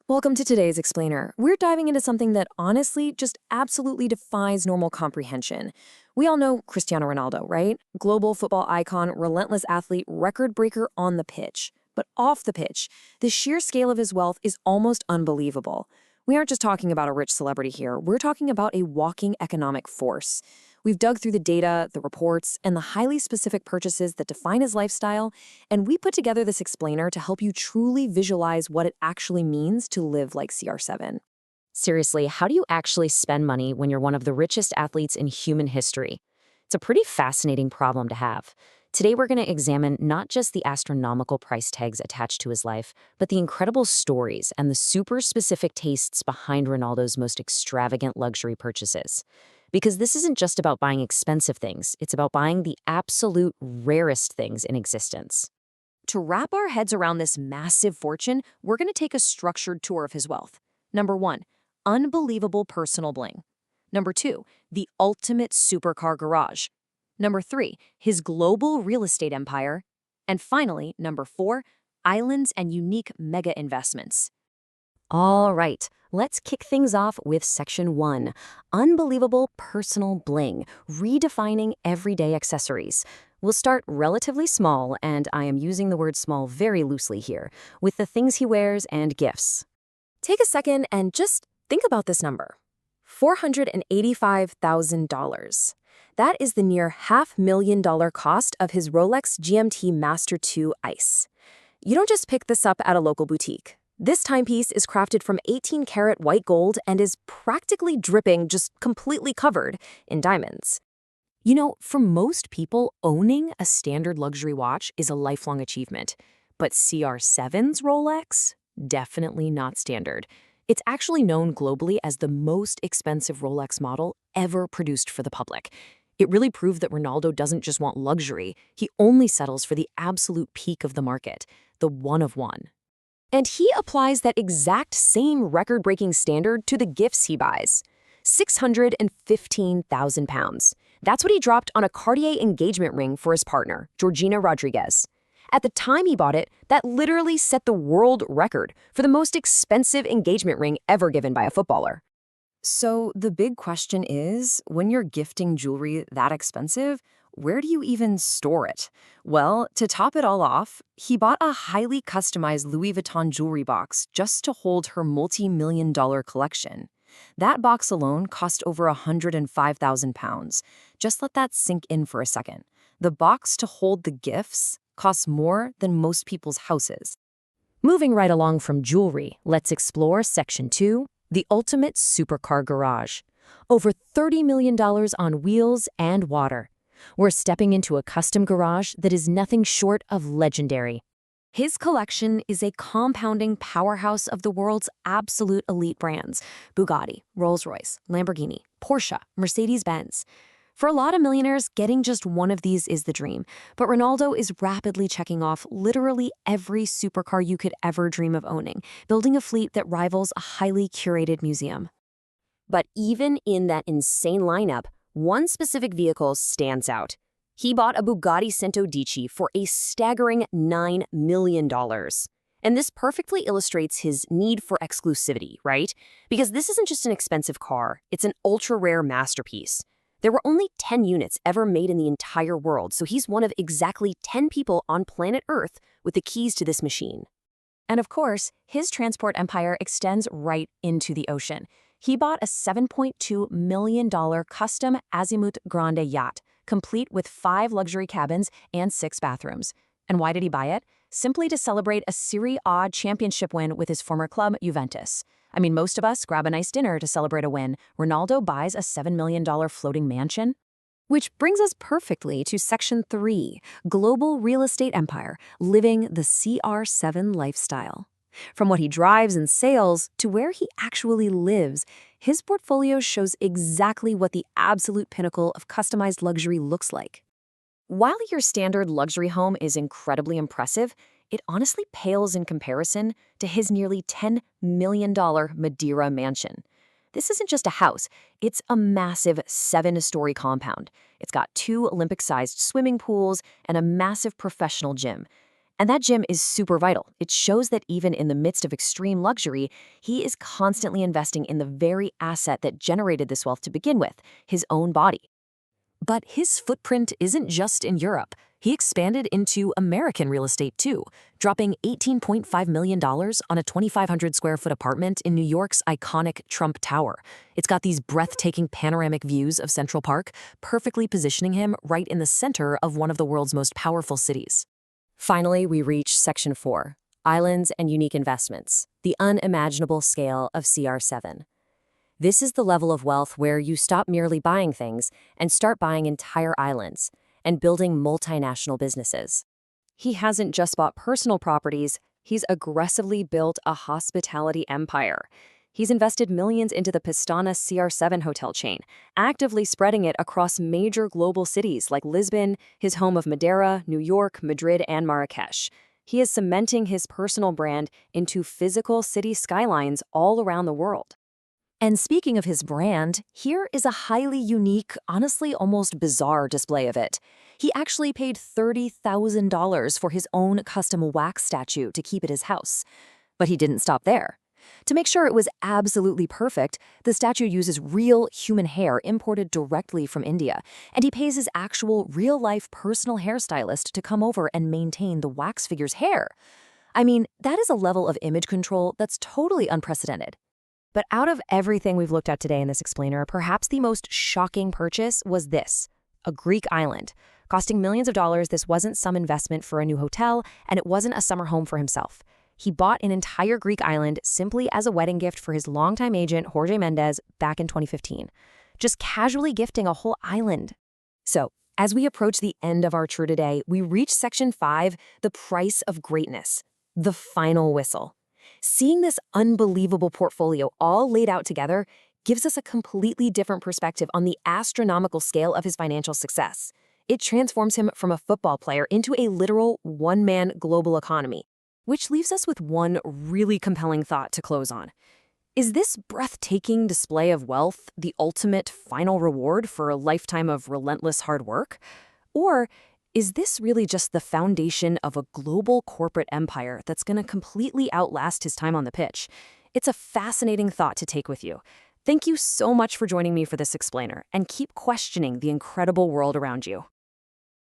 Welcome to today's Explainer. We're diving into something that honestly just absolutely defies normal comprehension. We all know Cristiano Ronaldo, right? Global football icon, relentless athlete, record breaker on the pitch. But off the pitch, the sheer scale of his wealth is almost unbelievable. We aren't just talking about a rich celebrity here, we're talking about a walking economic force. We've dug through the data, the reports, and the highly specific purchases that define his lifestyle, and we put together this explainer to help you truly visualize what it actually means to live like CR7. Seriously, how do you actually spend money when you're one of the richest athletes in human history? It's a pretty fascinating problem to have. Today, we're going to examine not just the astronomical price tags attached to his life, but the incredible stories and the super specific tastes behind Ronaldo's most extravagant luxury purchases. Because this isn't just about buying expensive things, it's about buying the absolute rarest things in existence. To wrap our heads around this massive fortune, we're going to take a structured tour of his wealth. Number 1, unbelievable personal bling. Number 2, the ultimate supercar garage. Number 3, his global real estate empire. And finally, number 4, islands and unique mega investments. All right, let's kick things off with Section 1, Unbelievable Personal Bling, Redefining Everyday Accessories. We'll start relatively small, and I am using the word small very loosely here, with the things he wears and gifts. Take a second and just think about this number. $485,000. That is the near $500,000 cost of his Rolex GMT Master 2 Ice. You don't just pick this up at a local boutique. This timepiece is crafted from 18-karat white gold and is practically dripping, just completely covered in diamonds. You know, for most people, owning a standard luxury watch is a lifelong achievement. But CR7's Rolex? Definitely not standard. It's actually known globally as the most expensive Rolex model ever produced for the public. It really proved that Ronaldo doesn't just want luxury, he only settles for the absolute peak of the market, the one of one. And he applies that exact same record-breaking standard to the gifts he buys. £615,000. That's what he dropped on a Cartier engagement ring for his partner, Georgina Rodriguez. At the time he bought it, that literally set the world record for the most expensive engagement ring ever given by a footballer. So the big question is, when you're gifting jewelry that expensive, where do you even store it? Well, to top it all off, he bought a highly customized Louis Vuitton jewelry box just to hold her multi-million-dollar collection. That box alone cost over £105,000. Just let that sink in for a second. The box to hold the gifts costs more than most people's houses. Moving right along from jewelry, let's explore Section 2, the ultimate supercar garage. Over $30 million on wheels and water. We're stepping into a custom garage that is nothing short of legendary. His collection is a compounding powerhouse of the world's absolute elite brands: Bugatti, Rolls-Royce, Lamborghini, Porsche, Mercedes-Benz. For a lot of millionaires, getting just one of these is the dream, but Ronaldo is rapidly checking off literally every supercar you could ever dream of owning, building a fleet that rivals a highly curated museum. But even in that insane lineup, one specific vehicle stands out. He bought a Bugatti Dici for a staggering $9 million. And this perfectly illustrates his need for exclusivity, right? Because this isn't just an expensive car, it's an ultra-rare masterpiece. There were only 10 units ever made in the entire world, so he's one of exactly 10 people on planet Earth with the keys to this machine. And of course, his transport empire extends right into the ocean. He bought a $7.2 million custom Azimut Grande yacht, complete with 5 luxury cabins and 6 bathrooms. And why did he buy it? Simply to celebrate a Serie A championship win with his former club, Juventus. I mean, most of us grab a nice dinner to celebrate a win. Ronaldo buys a $7 million floating mansion. Which brings us perfectly to Section 3, Global Real Estate Empire, living the CR7 lifestyle. From what he drives and sails to where he actually lives, his portfolio shows exactly what the absolute pinnacle of customized luxury looks like. While your standard luxury home is incredibly impressive, it honestly pales in comparison to his nearly $10 million Madeira mansion. This isn't just a house, it's a massive 7-story compound. It's got 2 Olympic-sized swimming pools and a massive professional gym. And that gym is super vital. It shows that even in the midst of extreme luxury, he is constantly investing in the very asset that generated this wealth to begin with, his own body. But his footprint isn't just in Europe. He expanded into American real estate too, dropping $18.5 million on a 2,500 square foot apartment in New York's iconic Trump Tower. It's got these breathtaking panoramic views of Central Park, perfectly positioning him right in the center of one of the world's most powerful cities. Finally, we reach Section 4, Islands and Unique Investments, the unimaginable scale of CR7. This is the level of wealth where you stop merely buying things and start buying entire islands and building multinational businesses. He hasn't just bought personal properties, he's aggressively built a hospitality empire. He's invested millions into the Pistana CR7 hotel chain, actively spreading it across major global cities like Lisbon, his home of Madeira, New York, Madrid, and Marrakesh. He is cementing his personal brand into physical city skylines all around the world. And speaking of his brand, here is a highly unique, honestly almost bizarre display of it. He actually paid $30,000 for his own custom wax statue to keep at his house. But he didn't stop there. To make sure it was absolutely perfect, the statue uses real human hair imported directly from India, and he pays his actual real-life personal hairstylist to come over and maintain the wax figure's hair. I mean, that is a level of image control that's totally unprecedented. But out of everything we've looked at today in this explainer, perhaps the most shocking purchase was this: a Greek island. Costing millions of dollars, this wasn't some investment for a new hotel, and it wasn't a summer home for himself. He bought an entire Greek island simply as a wedding gift for his longtime agent, Jorge Mendez, back in 2015. Just casually gifting a whole island. So, as we approach the end of our tour today, we reach Section 5, the price of greatness, the final whistle. Seeing this unbelievable portfolio all laid out together gives us a completely different perspective on the astronomical scale of his financial success. It transforms him from a football player into a literal one-man global economy, which leaves us with one really compelling thought to close on. Is this breathtaking display of wealth the ultimate final reward for a lifetime of relentless hard work? Or is this really just the foundation of a global corporate empire that's going to completely outlast his time on the pitch? It's a fascinating thought to take with you. Thank you so much for joining me for this explainer, and keep questioning the incredible world around you.